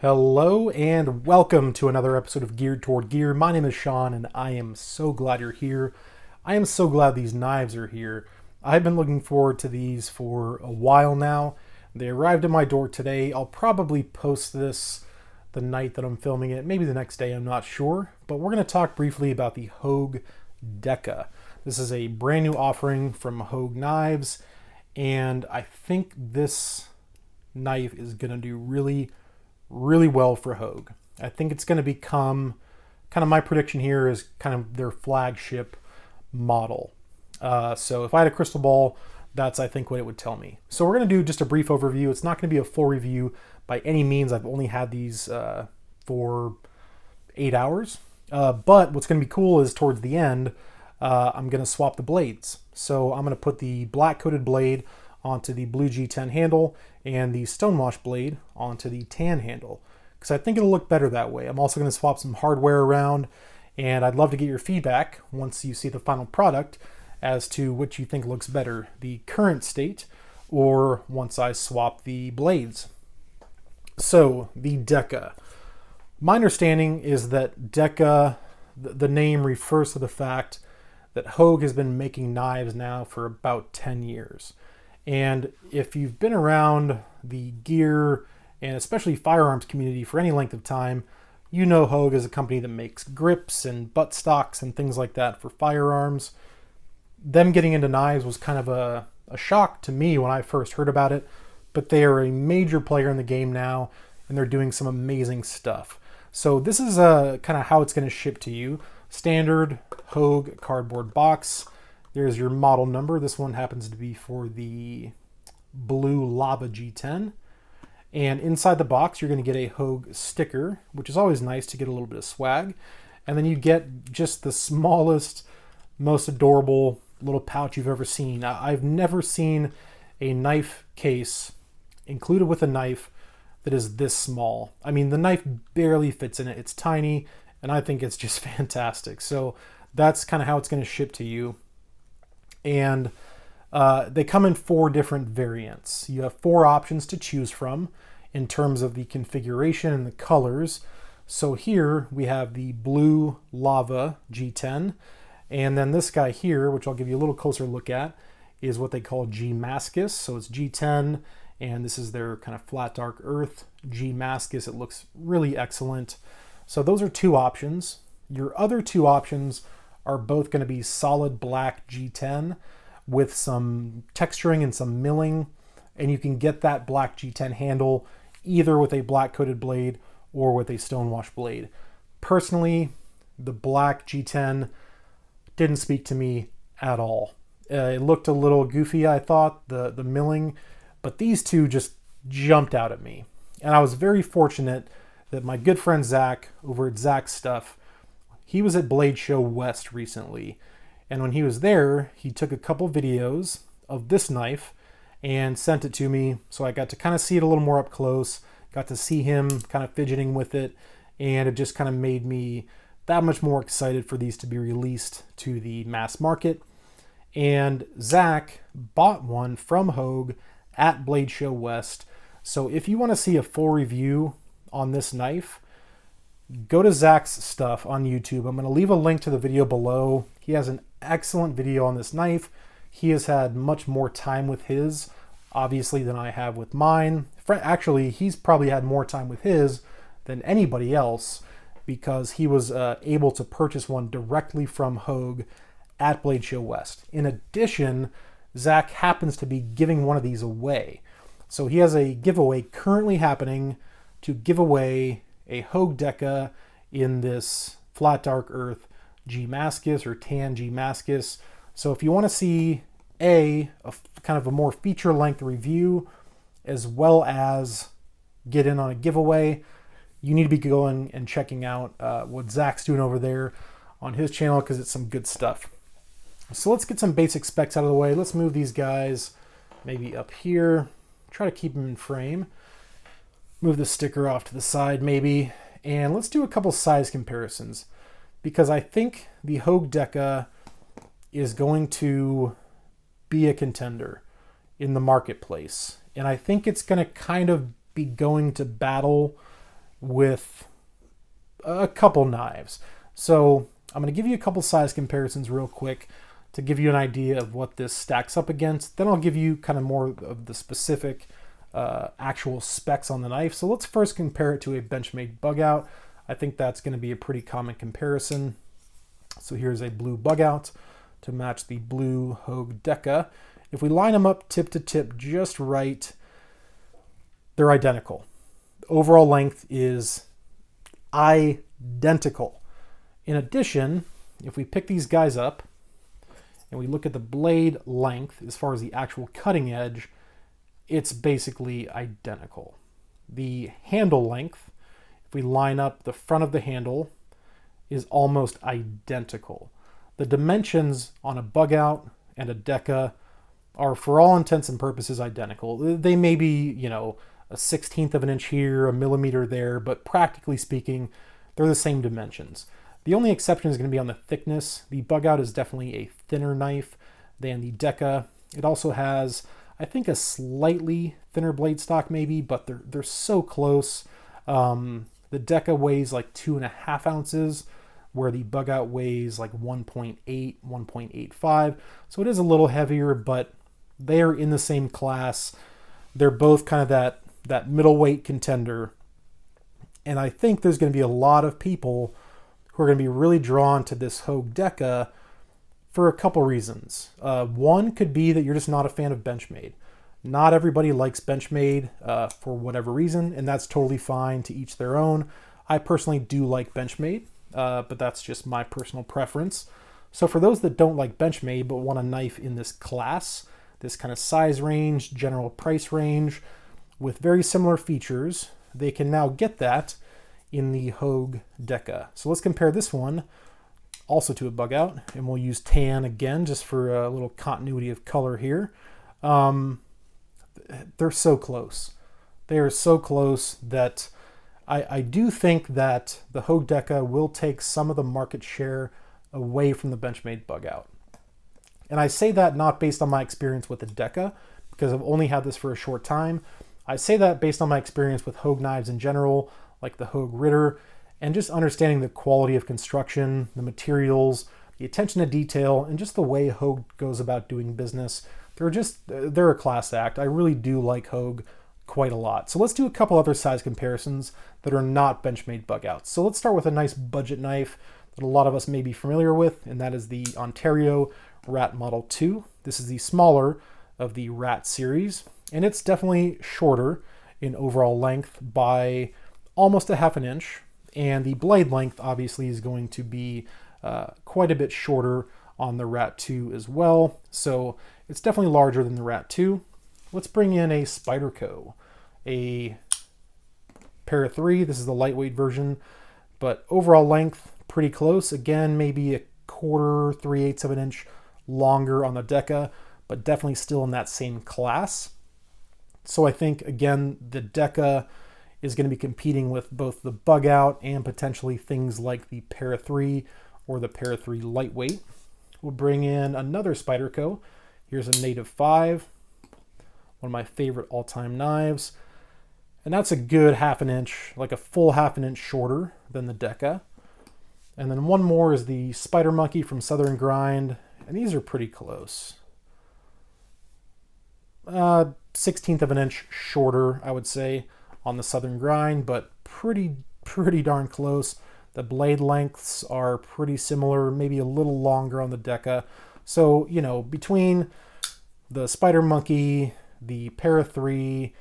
Hello and welcome to another episode of Geared Toward Gear. My name is Sean and I am so glad you're here. I am so glad these knives are here. I've been looking forward to these for a while now. They arrived at my door today. I'll probably post this the night that I'm filming it, maybe the next day, I'm not sure. But we're going to talk briefly about the Hogue Deka. This is a brand new offering from Hogue Knives, and I think this knife is going to do really well for Hogue. I think it's going to become kind of, my prediction here is kind of their flagship model. So if I had a crystal ball, that's I think what it would tell me. So we're going to do just a brief overview. It's not going to be a full review by any means. I've only had these for 8 hours. But what's going to be cool is towards the end, I'm going to swap the blades. So I'm going to put the black coated blade onto the blue G10 handle and the stonewash blade onto the tan handle, because I think it'll look better that way. I'm also going to swap some hardware around, and I'd love to get your feedback once you see the final product as to what you think looks better, the current state or once I swap the blades. So the Deka. My understanding is that Deka, the name refers to the fact that Hogue has been making knives now for about 10 years. And if you've been around the gear and especially firearms community for any length of time, you know Hogue is a company that makes grips and buttstocks and things like that for firearms. Them getting into knives was kind of a shock to me when I first heard about it, but they are a major player in the game now, and they're doing some amazing stuff. So this is kind of how it's going to ship to you. Standard Hogue cardboard box. There's your model number. This one happens to be for the blue Lava G10. And inside the box, you're going to get a Hogue sticker, which is always nice to get a little bit of swag. And then you get just the smallest, most adorable little pouch you've ever seen. I've never seen a knife case included with a knife that is this small. I mean, the knife barely fits in it. It's tiny, and I think it's just fantastic. So that's kind of how it's going to ship to you. And they come in 4 different variants. You have 4 options to choose from in terms of the configuration and the colors. So here we have the blue Lava G10, and then this guy here, which I'll give you a little closer look at, is what they call G Mascus. So it's G10, and this is their kind of flat dark earth G Mascus. It looks really excellent. So those are 2 options. Your other 2 options are both going to be solid black G10 with some texturing and some milling, and you can get that black G10 handle either with a black coated blade or with a stonewash blade. Personally, the black G10 didn't speak to me at all. It looked a little goofy, I thought, the milling, but these 2 just jumped out at me. And I was very fortunate that my good friend Zach over at Zach's Stuff, he was at Blade Show West recently, and when he was there, he took a couple videos of this knife and sent it to me, so I got to kind of see it a little more up close, got to see him kind of fidgeting with it, and it just kind of made me that much more excited for these to be released to the mass market. And Zach bought one from Hogue at Blade Show West, so if you want to see a full review on this knife, go to Zach's Stuff on YouTube. I'm going to leave a link to the video below. He has an excellent video on this knife. He has had much more time with his, obviously, than I have with mine. Actually, he's probably had more time with his than anybody else, because he was able to purchase one directly from Hogue at Blade Show West. In addition, Zach happens to be giving one of these away. So he has a giveaway currently happening to give away a Hogue Deka in this flat dark earth G Mascus or tan G Mascus. So if you want to see a kind of a more feature length review as well as get in on a giveaway, you need to be going and checking out what Zach's doing over there on his channel, because it's some good stuff. So let's get some basic specs out of the way. Let's move these guys maybe up here. Try to keep them in frame. Move the sticker off to the side maybe. And let's do a couple size comparisons, because I think the Hogue Deka is going to be a contender in the marketplace. And I think it's going to kind of be going to battle with a couple knives. So I'm going to give you a couple size comparisons real quick to give you an idea of what this stacks up against. Then I'll give you kind of more of the specific actual specs on the knife. So let's first compare it to a Benchmade bug out. I think that's going to be a pretty common comparison. So here's a blue bug out to match the blue Hogue Deka. If we line them up tip to tip just right, they're identical. The overall length is identical. In addition, if we pick these guys up and we look at the blade length as far as the actual cutting edge, it's basically identical. The handle length, if we line up the front of the handle, is almost identical. The dimensions on a bug out and a Deka are, for all intents and purposes, identical. They may be, a 1/16 of an inch here, a millimeter there, but practically speaking, they're the same dimensions. The only exception is going to be on the thickness. The bug out is definitely a thinner knife than the Deka. It also has, I think, a slightly thinner blade stock maybe, but they're so close. The Deka weighs like 2.5 ounces, where the bug out weighs like 1.8, 1.85. So it is a little heavier, but they are in the same class. They're both kind of that middleweight contender. And I think there's going to be a lot of people who are going to be really drawn to this Hogue Deka for a couple reasons. One could be that you're just not a fan of Benchmade. Not everybody likes Benchmade for whatever reason, and that's totally fine, to each their own. I personally do like Benchmade, but that's just my personal preference. So for those that don't like Benchmade but want a knife in this class, this kind of size range, general price range, with very similar features, they can now get that in the Hogue Deka. So let's compare this one also to a bug out, and we'll use tan again just for a little continuity of color here. They're so close. They are so close that I do think that the Hogue Deka will take some of the market share away from the Benchmade bug out. And I say that not based on my experience with the Deka, because I've only had this for a short time. I say that based on my experience with Hogue knives in general, like the Hogue Ritter, and just understanding the quality of construction, the materials, the attention to detail, and just the way Hogue goes about doing business. They're a class act. I really do like Hogue quite a lot. So let's do a couple other size comparisons that are not Benchmade bug outs. So let's start with a nice budget knife that a lot of us may be familiar with, and that is the Ontario Rat Model 2. This is the smaller of the Rat series, and it's definitely shorter in overall length by almost a half an inch, and the blade length obviously is going to be quite a bit shorter on the Rat 2 as well. So it's definitely larger than the Rat 2. Let's bring in a Spyderco, a Para 3. This is the lightweight version, but overall length pretty close. Again, maybe a quarter, 3/8 of an inch longer on the Deka, but definitely still in that same class. So I think, again, the Deka is going to be competing with both the bug out and potentially things like the Para 3 or the Para 3 lightweight. We'll bring in another Spyderco. Here's a Native 5, one of my favorite all-time knives. And that's a good half an inch, like a full half an inch shorter than the Deka. And then one more is the Spider Monkey from Southern Grind, and these are pretty close. 1/16 of an inch shorter, I would say, on the Southern Grind, but pretty darn close. The blade lengths are pretty similar, maybe a little longer on the Deka. So, between the Spider Monkey, the Para 3,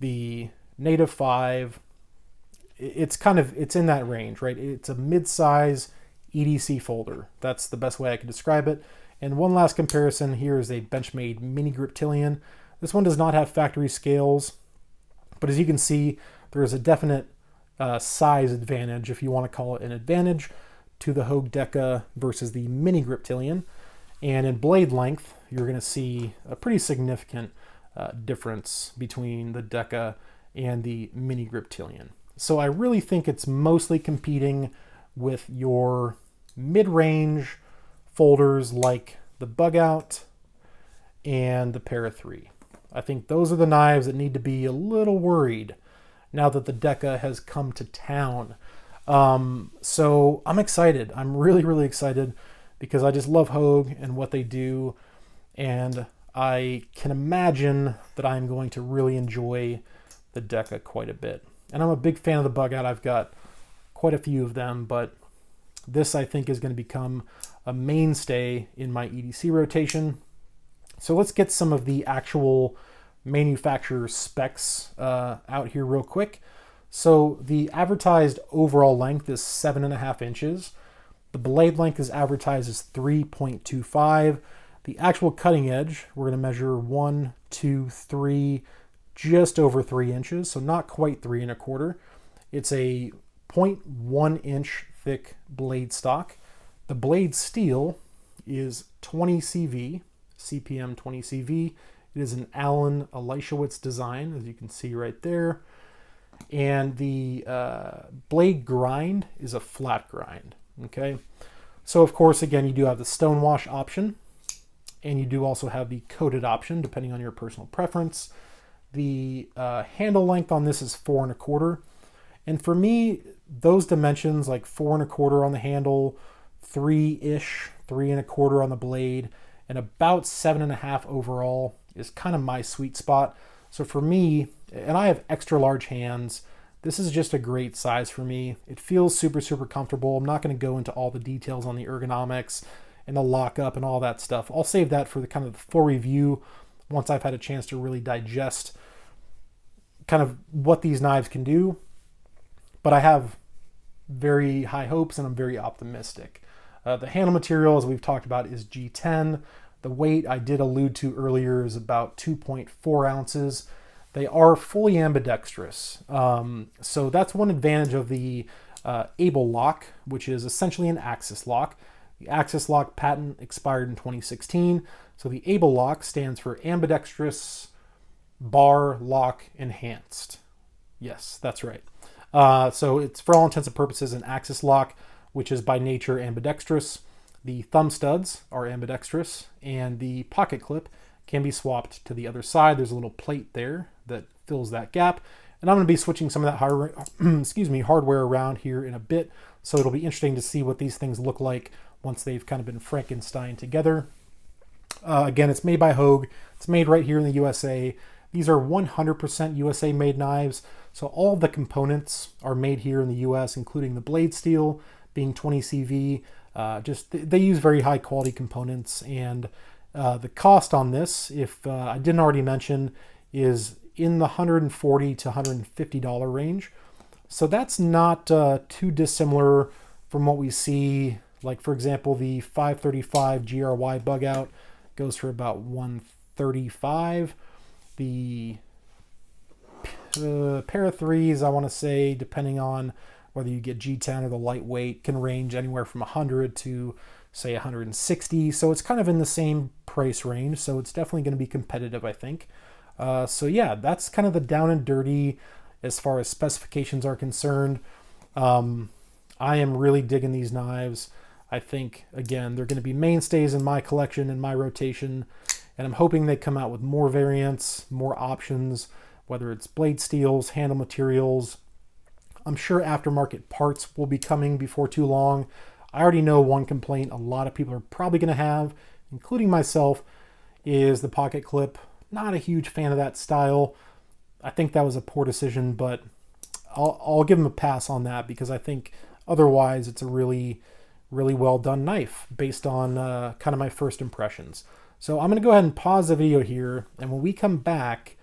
the Native 5, it's in that range, right? It's a mid-size EDC folder. That's the best way I can describe it. And one last comparison here is a Benchmade Mini Griptilian. This one does not have factory scales, but as you can see, there is a definite size advantage, if you want to call it an advantage, to the Hogue Deka versus the Mini Griptilian. And in blade length, you're going to see a pretty significant difference between the Deka and the Mini Griptilian. So I really think it's mostly competing with your mid-range folders like the bug out and the Para 3. I think those are the knives that need to be a little worried now that the Deka has come to town. So I'm excited. I'm really, really excited because I just love Hogue and what they do. And I can imagine that I'm going to really enjoy the Deka quite a bit. And I'm a big fan of the bug out. I've got quite a few of them, but this I think is going to become a mainstay in my EDC rotation. So let's get some of the actual manufacturer specs out here real quick. So the advertised overall length is 7.5 inches. The blade length is advertised as 3.25. The actual cutting edge, we're going to measure 1, 2, 3, just over 3 inches. So not quite 3 1/4. It's a 0.1 inch thick blade stock. The blade steel is 20 CV, CPM 20 CV. It is an Allen Elishewitz design, as you can see right there. And the blade grind is a flat grind, okay? So of course, again, you do have the stonewash option, and you do also have the coated option, depending on your personal preference. The handle length on this is 4 1/4. And for me, those dimensions, like 4 1/4 on the handle, 3-ish, 3 1/4 on the blade, and about 7.5 overall is kind of my sweet spot. So for me, and I have extra large hands, this is just a great size for me. It feels super, super comfortable. I'm not going to go into all the details on the ergonomics and the lockup and all that stuff. I'll save that for the kind of the full review once I've had a chance to really digest kind of what these knives can do. But I have very high hopes and I'm very optimistic. The handle material, as we've talked about, is G10. The weight I did allude to earlier is about 2.4 ounces. They are fully ambidextrous. So that's one advantage of the Able lock, which is essentially an axis lock. The axis lock patent expired in 2016. So the Able lock stands for ambidextrous bar lock enhanced. Yes, that's right. So it's for all intents and purposes an axis lock, which is by nature ambidextrous. The thumb studs are ambidextrous, and the pocket clip can be swapped to the other side. There's a little plate there that fills that gap. And I'm going to be switching some of that hardware around here in a bit. So it'll be interesting to see what these things look like once they've kind of been Frankenstein together. Again, it's made by Hogue. It's made right here in the USA. These are 100% USA made knives. So all the components are made here in the US, including the blade steel being 20 CV. They use very high quality components, and the cost on this, if I didn't already mention, is in the $140 to $150 range. So that's not too dissimilar from what we see. Like, for example, the 535 GRY bug out goes for about $135. The pair of threes, I want to say, depending on whether you get G10 or the lightweight, can range anywhere from 100 to say 160. So it's kind of in the same price range. So it's definitely going to be competitive, I think. So yeah, that's kind of the down and dirty as far as specifications are concerned. I am really digging these knives. I think, again, they're going to be mainstays in my collection, in my rotation, and I'm hoping they come out with more variants, more options, whether it's blade steels, handle materials. I'm sure aftermarket parts will be coming before too long. I already know one complaint a lot of people are probably going to have, including myself, is the pocket clip. Not a huge fan of that style. I think that was a poor decision, but I'll give them a pass on that because I think otherwise it's a really, really well done knife based on kind of my first impressions. So I'm going to go ahead and pause the video here, and when we come back,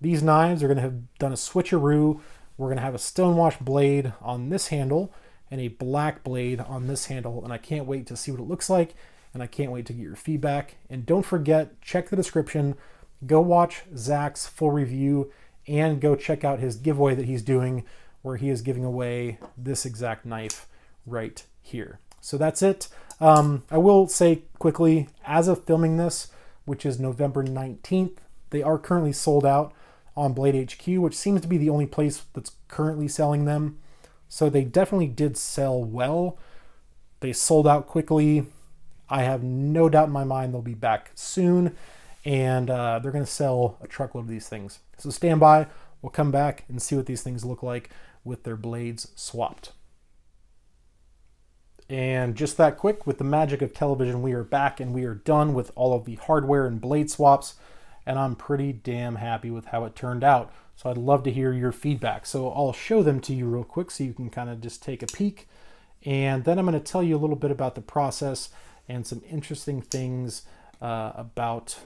these knives are going to have done a switcheroo. We're going to have a stonewash blade on this handle and a black blade on this handle, and I can't wait to see what it looks like, and I can't wait to get your feedback. And don't forget, check the description, go watch Zach's full review, and go check out his giveaway that he's doing where he is giving away this exact knife right here. So that's it. I will say quickly, as of filming this, which is November 19th, they are currently sold out on Blade HQ, which seems to be the only place that's currently selling them. So they definitely did sell well. They sold out quickly. I have no doubt in my mind they'll be back soon, and they're going to sell a truckload of these things. So stand by. we'll come back and see what these things look like with their blades swapped. And just that quick, with the magic of television, we are back and we are done with all of the hardware and blade swaps, and I'm pretty damn happy with how it turned out. So I'd love to hear your feedback. So I'll show them to you real quick so you can kind of just take a peek. And then I'm going to tell you a little bit about the process and some interesting things about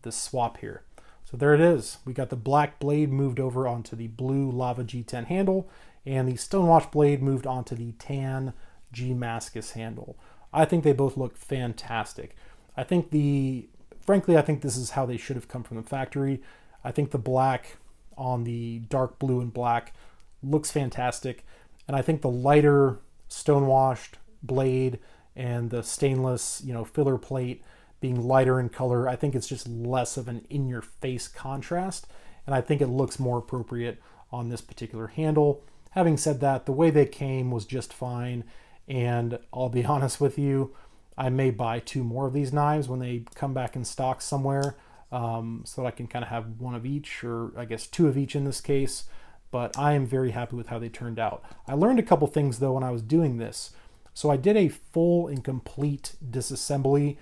this swap here. So there it is. We got the black blade moved over onto the blue Lava G10 handle, and the Stonewash blade moved onto the tan G-Mascus handle. I think they both look fantastic. Frankly, I think this is how they should have come from the factory. I think the black on the dark blue and black looks fantastic. And I think the lighter stonewashed blade and the stainless, filler plate being lighter in color, I think it's just less of an in-your-face contrast. And I think it looks more appropriate on this particular handle. Having said that, the way they came was just fine. And I'll be honest with you, I may buy 2 more of these knives when they come back in stock somewhere, so that I can kind of have 1 of each, or I guess 2 of each in this case. But I am very happy with how they turned out. I learned a couple things though when I was doing this. So I did a full and complete disassembly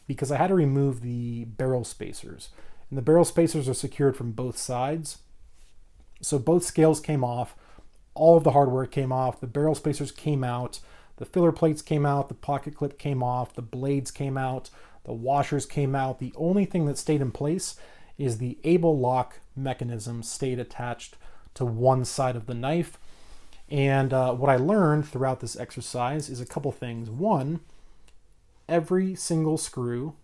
because I had to remove the barrel spacers. And the barrel spacers are secured from both sides. So both scales came off, all of the hardware came off, the barrel spacers came out, the filler plates came out, the pocket clip came off, the blades came out, the washers came out. The only thing that stayed in place is the able lock mechanism stayed attached to one side of the knife. And what I learned throughout this exercise is a couple things. One, every single screw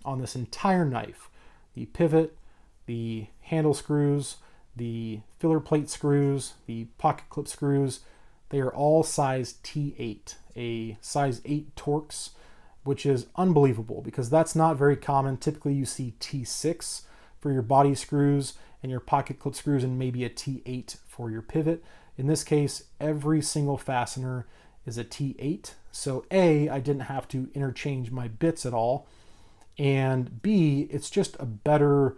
on this entire knife, the pivot, the handle screws, the filler plate screws, the pocket clip screws, they are all size T8, a size 8 Torx, which is unbelievable because that's not very common. Typically you see T6 for your body screws and your pocket clip screws, and maybe a T8 for your pivot. In this case, every single fastener is a T8. So A, I didn't have to interchange my bits at all. And B, it's just a better,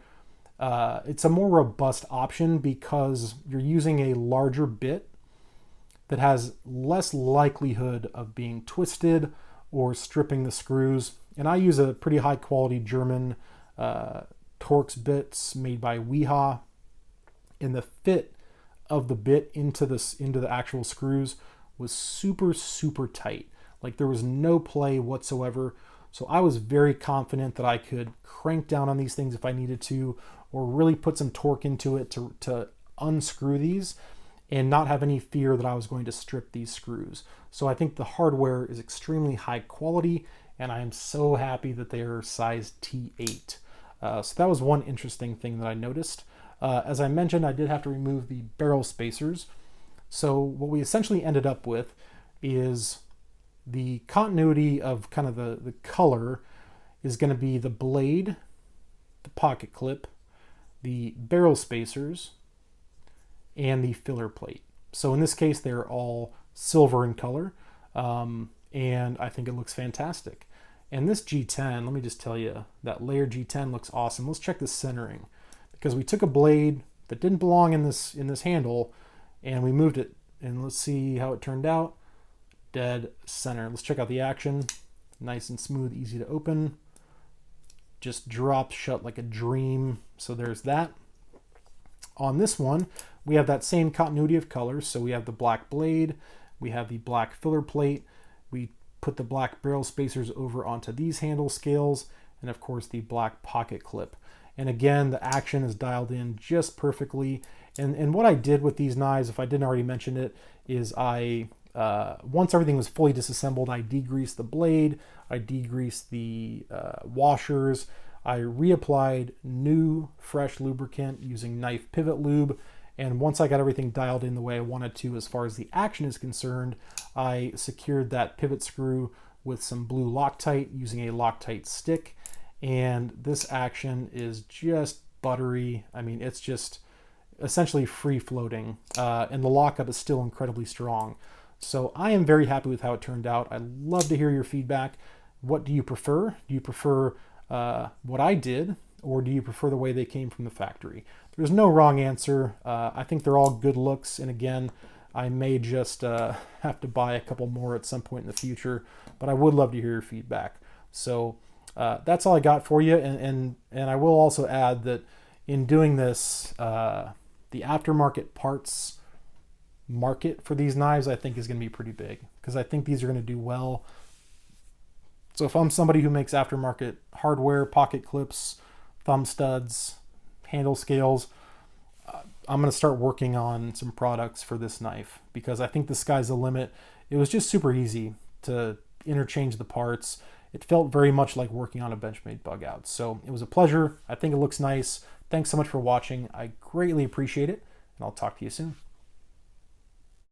it's a more robust option because you're using a larger bit that has less likelihood of being twisted or stripping the screws. And I use a pretty high quality German Torx bits made by Weha, and the fit of the bit into the actual screws was super tight. Like there was no play whatsoever. So I was very confident that I could crank down on these things if I needed to, or really put some torque into it to unscrew these and not have any fear that I was going to strip these screws. So I think the hardware is extremely high quality, and I am so happy that they are size T8. So that was one interesting thing that I noticed. As I mentioned, I did have to remove the barrel spacers. So what we essentially ended up with is the continuity of kind of the color is going to be the blade, the pocket clip, the barrel spacers, and the filler plate. So in this case, they're all silver in color, and I think it looks fantastic. And this G10, let me just tell you, that layer G10 looks awesome. Let's check the centering, because we took a blade that didn't belong in this handle and we moved it, and let's see how it turned out. Dead center. Let's check out the action. Nice and smooth, easy to open. Just drops shut like a dream. So there's that. On this one, we have that same continuity of colors. So we have the black blade, we have the black filler plate, we put the black barrel spacers over onto these handle scales, and of course the black pocket clip. And again, the action is dialed in just perfectly. And what I did with these knives, if I didn't already mention it, is I once everything was fully disassembled, I degreased the blade, I degreased the washers, I reapplied new fresh lubricant using knife pivot lube, and once I got everything dialed in the way I wanted to as far as the action is concerned, I secured that pivot screw with some blue Loctite using a Loctite stick, and this action is just buttery. I mean, it's just essentially free floating, and the lockup is still incredibly strong. So I am very happy with how it turned out. I'd love to hear your feedback. What do you prefer? Do you prefer what I did, or do you prefer the way they came from the factory? There's no wrong answer. I think they're all good looks, and again, I may just have to buy a couple more at some point in the future, but I would love to hear your feedback. So that's all I got for you, and I will also add that in doing this, the aftermarket parts market for these knives I think is going to be pretty big, because I think these are going to do well. So if I'm somebody who makes aftermarket hardware, pocket clips, thumb studs, handle scales, I'm going to start working on some products for this knife, because I think the sky's the limit. It was just super easy to interchange the parts. It felt very much like working on a Benchmade bug out. So it was a pleasure. I think it looks nice. Thanks so much for watching. I greatly appreciate it, and I'll talk to you soon.